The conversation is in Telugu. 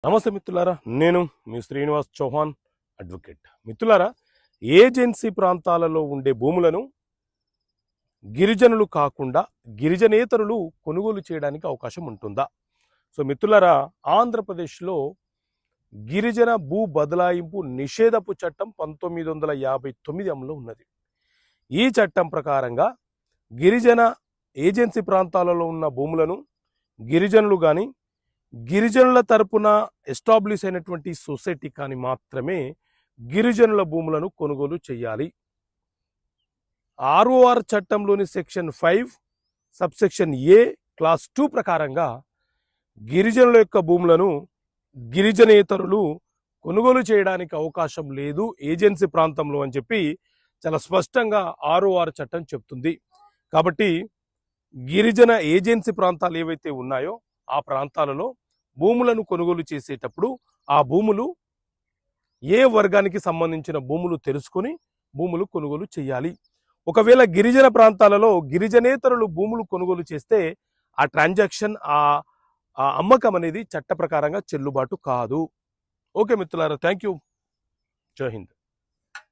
నమస్తే మిత్రులారా, నేను మీ శ్రీనివాస్ చౌహాన్ అడ్వకేట్. మిత్రులారా, ఏజెన్సీ ప్రాంతాలలో ఉండే భూములను గిరిజనులు కాకుండా గిరిజనేతరులు కొనుగోలు చేయడానికి అవకాశం ఉంటుందా? సో మిత్రులారా, ఆంధ్రప్రదేశ్లో గిరిజన భూ బదలాయింపు నిషేధపు చట్టం 1959 అమలులో ఉన్నది. ఈ చట్టం ప్రకారంగా గిరిజన ఏజెన్సీ ప్రాంతాలలో ఉన్న భూములను గిరిజనులు కానీ గిరిజనుల తరపున ఎస్టాబ్లిష్ అయినటువంటి సొసైటీ కానీ మాత్రమే గిరిజనుల భూములను కొనుగోలు చేయాలి. ఆర్ఓఆర్ చట్టంలోని సెక్షన్ 5 సబ్సెక్షన్ ఏ క్లాస్ 2 ప్రకారంగా గిరిజనుల యొక్క భూములను గిరిజనేతరులు కొనుగోలు చేయడానికి అవకాశం లేదు ఏజెన్సీ ప్రాంతంలో అని చెప్పి చాలా స్పష్టంగా ఆర్ఓఆర్ చట్టం చెప్తుంది. కాబట్టి గిరిజన ఏజెన్సీ ప్రాంతాలు ఏవైతే ఉన్నాయో ఆ ప్రాంతాలలో భూములను కొనుగోలు చేసేటప్పుడు ఆ భూములు ఏ వర్గానికి సంబంధించిన భూములు తెలుసుకొని భూములు కొనుగోలు చేయాలి. ఒకవేళ గిరిజన ప్రాంతాలలో గిరిజనేతరులు భూములు కొనుగోలు చేస్తే ఆ ట్రాన్సాక్షన్ ఆ అమ్మకం అనేది చట్ట ప్రకారంగా చెల్లుబాటు కాదు. ఓకే మిత్రులారా, థ్యాంక్ యూ. జై హింద్.